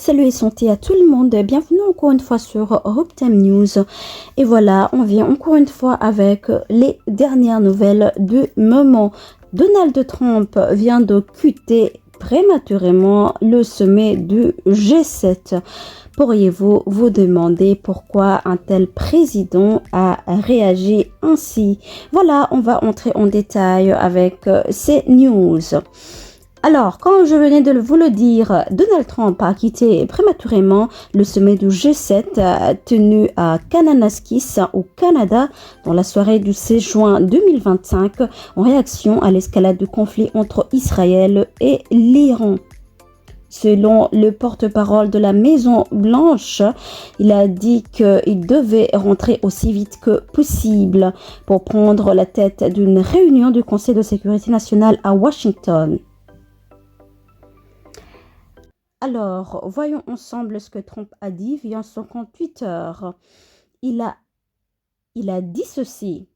Salut et santé à tout le monde, bienvenue encore une fois sur Hope Time News. Et voilà, on vient encore une fois avec les dernières nouvelles du moment. Donald Trump vient de quitter prématurément le sommet du G7. Pourriez-vous vous demander pourquoi un tel président a réagi ainsi? Voilà, on va entrer en détail avec ces news. Alors, comme je venais de vous le dire, Donald Trump a quitté prématurément le sommet du G7 tenu à Kananaskis au Canada dans la soirée du 16 juin 2025 en réaction à l'escalade du conflit entre Israël et l'Iran. Selon le porte-parole de la Maison-Blanche, il a dit qu'il devait rentrer aussi vite que possible pour prendre la tête d'une réunion du Conseil de sécurité nationale à Washington. Alors, voyons ensemble ce que Trump a dit via son compte Twitter. Il a dit ceci.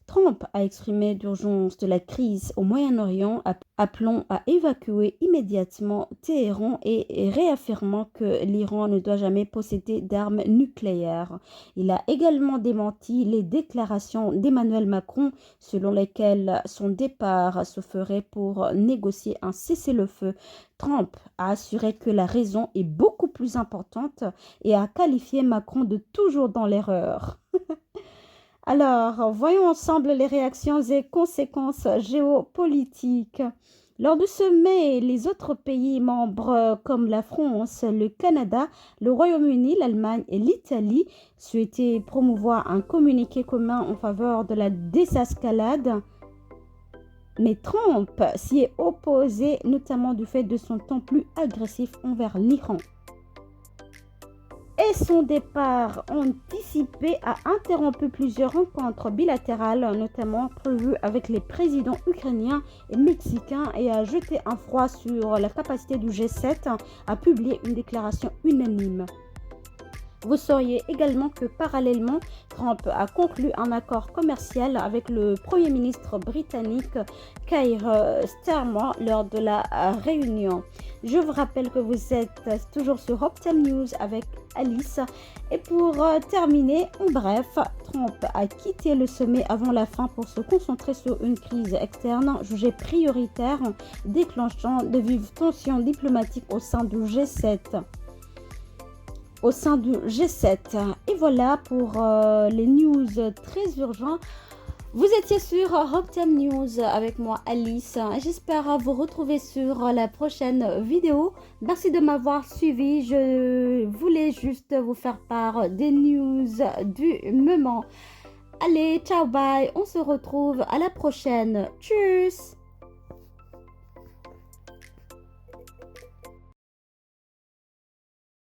Trump a exprimé l'urgence de la crise au Moyen-Orient, appelant à évacuer immédiatement Téhéran et réaffirmant que l'Iran ne doit jamais posséder d'armes nucléaires. Il a également démenti les déclarations d'Emmanuel Macron selon lesquelles son départ se ferait pour négocier un cessez-le-feu. Trump a assuré que la raison est beaucoup plus importante et a qualifié Macron de toujours dans l'erreur. Alors, voyons ensemble les réactions et conséquences géopolitiques. Lors du sommet, les autres pays membres comme la France, le Canada, le Royaume-Uni, l'Allemagne et l'Italie souhaitaient promouvoir un communiqué commun en faveur de la désescalade. Mais Trump s'y est opposé, notamment du fait de son ton plus agressif envers l'Iran. Et son départ anticipé a interrompu plusieurs rencontres bilatérales, notamment prévues avec les présidents ukrainiens et mexicains, et a jeté un froid sur la capacité du G7 à publier une déclaration unanime. Vous sauriez également que parallèlement, Trump a conclu un accord commercial avec le Premier ministre britannique Keir Starmer lors de la réunion. Je vous rappelle que vous êtes toujours sur Hope Time News avec Alice. Et pour terminer, en bref, Trump a quitté le sommet avant la fin pour se concentrer sur une crise externe jugée prioritaire, déclenchant de vives tensions diplomatiques au sein du G7. Et voilà pour les news très urgents. Vous étiez sur Hope Time News avec moi Alice. J'espère vous retrouver sur la prochaine vidéo. Merci de m'avoir suivi. Je voulais juste vous faire part des news du moment. Allez, ciao, bye. On se retrouve à la prochaine. Tchuss.